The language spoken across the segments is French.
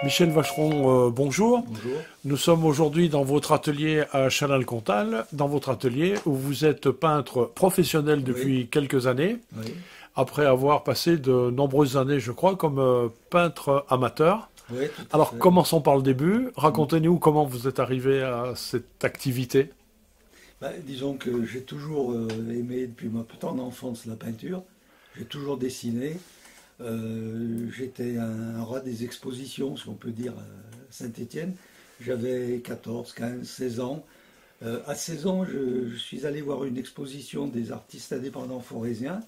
Michel Vacheron, bonjour. Bonjour. Nous sommes aujourd'hui dans votre atelier à Chanal-Comtal, dans votre atelier où vous êtes peintre professionnel Oui, depuis quelques années, oui, après avoir passé de nombreuses années, je crois, comme peintre amateur. oui, tout à Alors, fait. commençons par le début. Mm. Racontez-nous comment vous êtes arrivé à cette activité. Disons que j'ai toujours aimé depuis ma plus tendre enfance la peinture. J'ai toujours dessiné. J'étais un rat des expositions, si on peut dire, à Saint-Étienne. J'avais 14, 15, 16 ans. À 16 ans, je suis allé voir une exposition des artistes indépendants forésiens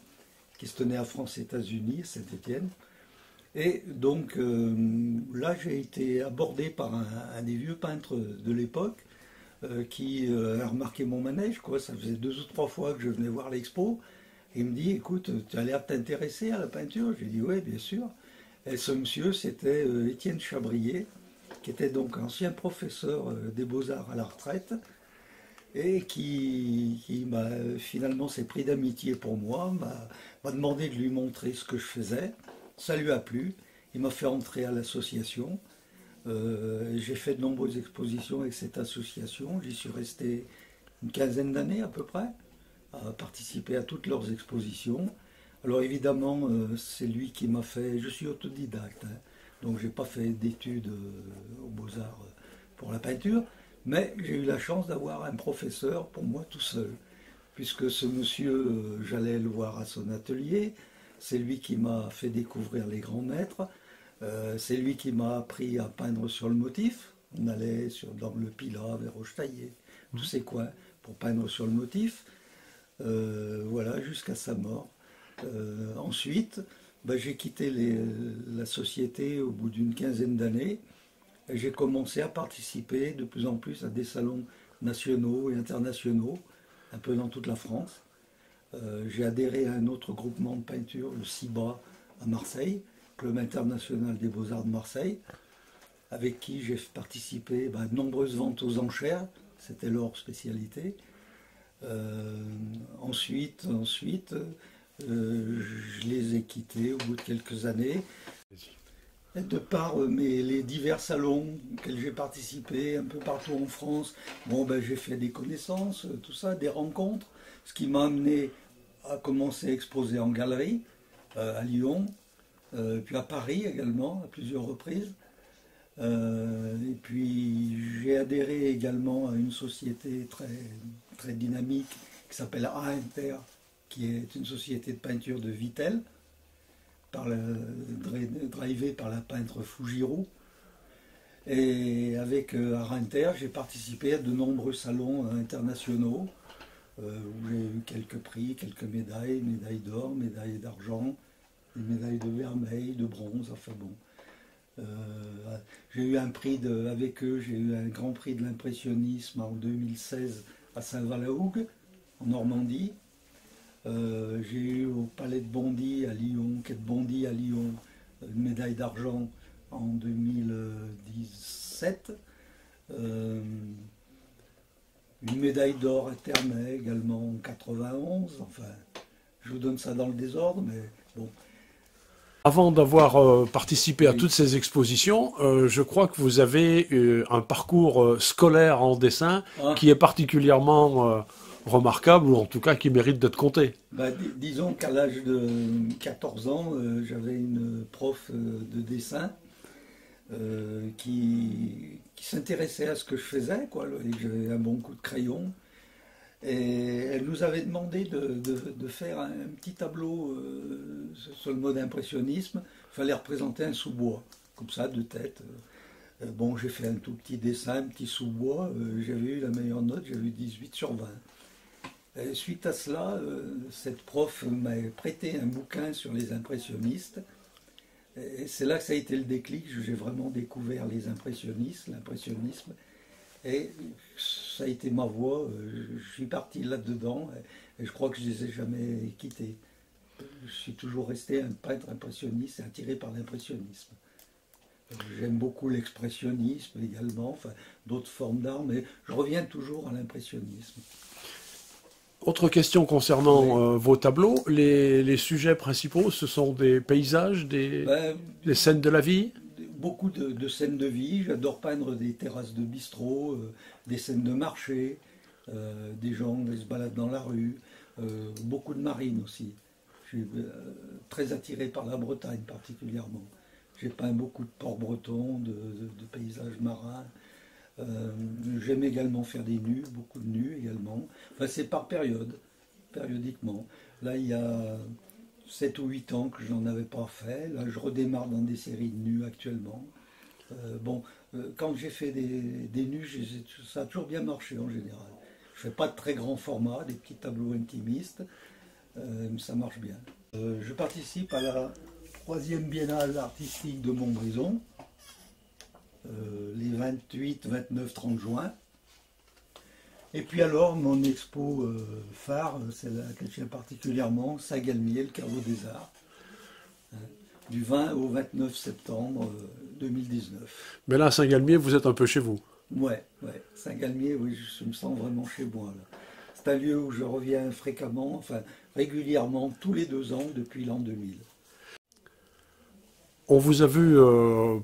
qui se tenait à France-États-Unis, à Saint-Étienne. Et donc là, j'ai été abordé par un des vieux peintres de l'époque qui a remarqué mon manège, quoi. Ça faisait 2 ou 3 fois que je venais voir l'expo. Et il me dit, écoute, tu as l'air de t'intéresser à la peinture. J'ai dit, oui, bien sûr. Et ce monsieur, c'était Étienne Chabrier, qui était donc ancien professeur des beaux-arts à la retraite, et qui m'a finalement s'est pris d'amitié pour moi, m'a demandé de lui montrer ce que je faisais. Ça lui a plu. Il m'a fait entrer à l'association. J'ai fait de nombreuses expositions avec cette association. J'y suis resté une quinzaine d'années à peu près, à participer à toutes leurs expositions. Alors évidemment, c'est lui qui m'a fait. Je suis autodidacte, hein, donc j'ai pas fait d'études aux Beaux-Arts pour la peinture, mais j'ai eu la chance d'avoir un professeur pour moi tout seul, puisque ce monsieur, j'allais le voir à son atelier. C'est lui qui m'a fait découvrir les grands maîtres. C'est lui qui m'a appris à peindre sur le motif. On allait dans le Pilat, vers Rochetaillé, tous ces coins, pour peindre sur le motif. Voilà, jusqu'à sa mort. Ensuite, j'ai quitté la société au bout d'une quinzaine d'années. Et j'ai commencé à participer de plus en plus à des salons nationaux et internationaux, un peu dans toute la France. J'ai adhéré à un autre groupement de peinture, le CIBA, à Marseille, Club international des beaux-arts de Marseille, avec qui j'ai participé à de nombreuses ventes aux enchères, c'était leur spécialité. Je les ai quittés au bout de quelques années. Et de par les divers salons auxquels j'ai participé, un peu partout en France, j'ai fait des connaissances, tout ça, des rencontres, ce qui m'a amené à commencer à exposer en galerie, à Lyon, puis à Paris également, à plusieurs reprises. Et puis j'ai adhéré également à une société très, très dynamique qui s'appelle A-Inter, qui est une société de peinture de Vittel, drivée par la peintre Fujiro. Et avec A-Inter, j'ai participé à de nombreux salons internationaux, où j'ai eu quelques prix, quelques médailles, médailles d'or, médailles d'argent, des médailles de vermeil, de bronze, enfin bon. J'ai eu un prix avec eux, j'ai eu un grand prix de l'impressionnisme en 2016 à Saint-Valahougue, en Normandie. J'ai eu au Palais de Bondy à Lyon, quai de Bondy à Lyon, une médaille d'argent en 2017. Une médaille d'or à Ternay également en 91. Enfin, je vous donne ça dans le désordre, mais bon. Avant d'avoir participé à Oui. toutes ces expositions, je crois que vous avez un parcours scolaire en dessin Ah, qui est particulièrement remarquable, ou en tout cas qui mérite d'être compté. disons qu'à l'âge de 14 ans, j'avais une prof de dessin qui s'intéressait à ce que je faisais, quoi. Et j'avais un bon coup de crayon. Et elle nous avait demandé de faire un petit tableau sur le mode impressionnisme. Il fallait représenter un sous-bois, comme ça, de tête. J'ai fait un tout petit dessin, un petit sous-bois. J'avais eu la meilleure note, j'avais eu 18 sur 20. Et suite à cela, cette prof m'a prêté un bouquin sur les impressionnistes. Et c'est là que ça a été le déclic. J'ai vraiment découvert les impressionnistes, l'impressionnisme. Et ça a été ma voie. Je suis parti là-dedans. Et je crois que je ne les ai jamais quittés. Je suis toujours resté un peintre impressionniste et attiré par l'impressionnisme. J'aime beaucoup l'expressionnisme également, enfin, d'autres formes d'art, mais je reviens toujours à l'impressionnisme. Autre question Oui. concernant vos tableaux, les sujets principaux, ce sont des paysages, Ben, des scènes de la vie? beaucoup de scènes de vie. J'adore peindre des terrasses de bistrot, des scènes de marché, des gens qui se baladent dans la rue, beaucoup de marines aussi. Je suis très attiré par la Bretagne particulièrement. J'ai peint beaucoup de ports bretons, de paysages marins. J'aime également faire des nus, beaucoup de nus également. Enfin, c'est par période, périodiquement. Là, il y a 7 ou 8 ans que je n'en avais pas fait. Là, je redémarre dans des séries de nus actuellement. Quand j'ai fait des nus, ça a toujours bien marché en général. Je ne fais pas de très grands formats, des petits tableaux intimistes, mais ça marche bien. Je participe à la 3e biennale artistique de Montbrison, les 28, 29, 30 juin. Et puis alors, mon expo phare, celle à laquelle je tiens particulièrement, Saint-Galmier, le caveau des arts, du 20 au 29 septembre 2019. Mais là, Saint-Galmier, vous êtes un peu chez vous. Ouais, Saint-Galmier, oui, je me sens vraiment chez moi. C'est un lieu où je reviens fréquemment, enfin régulièrement, tous les 2 ans depuis l'an 2000. On vous a vu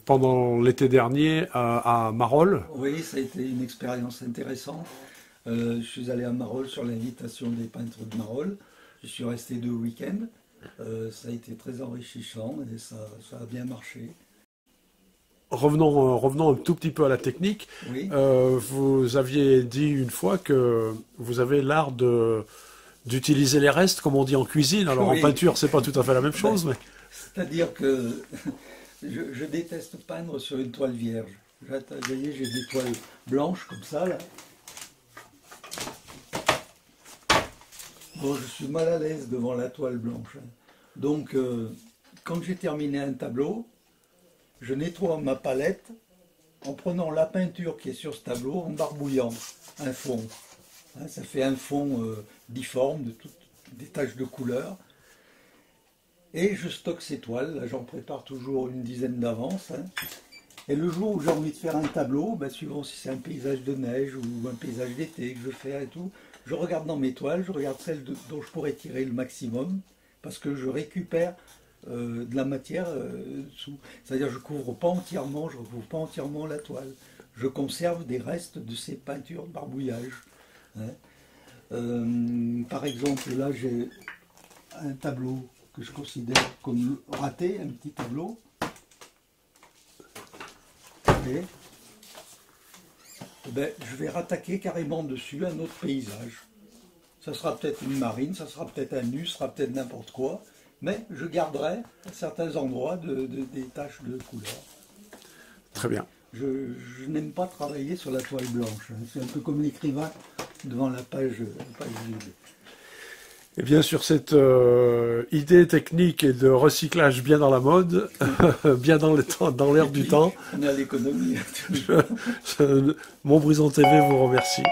pendant l'été dernier à Marolles. Oui, ça a été une expérience intéressante. Je suis allé à Marolles sur l'invitation des peintres de Marolles. Je suis resté 2 week-ends. Ça a été très enrichissant et ça a bien marché. Revenons un tout petit peu à la technique. Oui. Vous aviez dit une fois que vous avez l'art d'utiliser les restes, comme on dit en cuisine. Alors oui. En peinture, c'est pas tout à fait la même chose. Mais... C'est-à-dire que je déteste peindre sur une toile vierge. Vous voyez, j'ai des toiles blanches comme ça, là. Bon, je suis mal à l'aise devant la toile blanche. Donc, quand j'ai terminé un tableau, je nettoie ma palette en prenant la peinture qui est sur ce tableau, en barbouillant un fond. Ça fait un fond difforme, de toutes des taches de couleur. Et je stocke ces toiles, là j'en prépare toujours une dizaine d'avance. Et le jour où j'ai envie de faire un tableau, suivant si c'est un paysage de neige ou un paysage d'été que je veux faire et tout, je regarde dans mes toiles, je regarde celles dont je pourrais tirer le maximum, parce que je récupère de la matière dessous. C'est-à-dire je ne recouvre pas entièrement la toile. Je conserve des restes de ces peintures de barbouillage. Par exemple, là j'ai un tableau que je considère comme raté, un petit tableau. Et je vais rattaquer carrément dessus un autre paysage. Ça sera peut-être une marine, ça sera peut-être un nu, ça sera peut-être n'importe quoi, mais je garderai à certains endroits des taches de couleur. Très bien. Je n'aime pas travailler sur la toile blanche. C'est un peu comme l'écrivain devant la page vide. Et bien sur cette idée technique et de recyclage bien dans la mode, bien dans l'air du temps, on a l'économie. Montbrison TV vous remercie.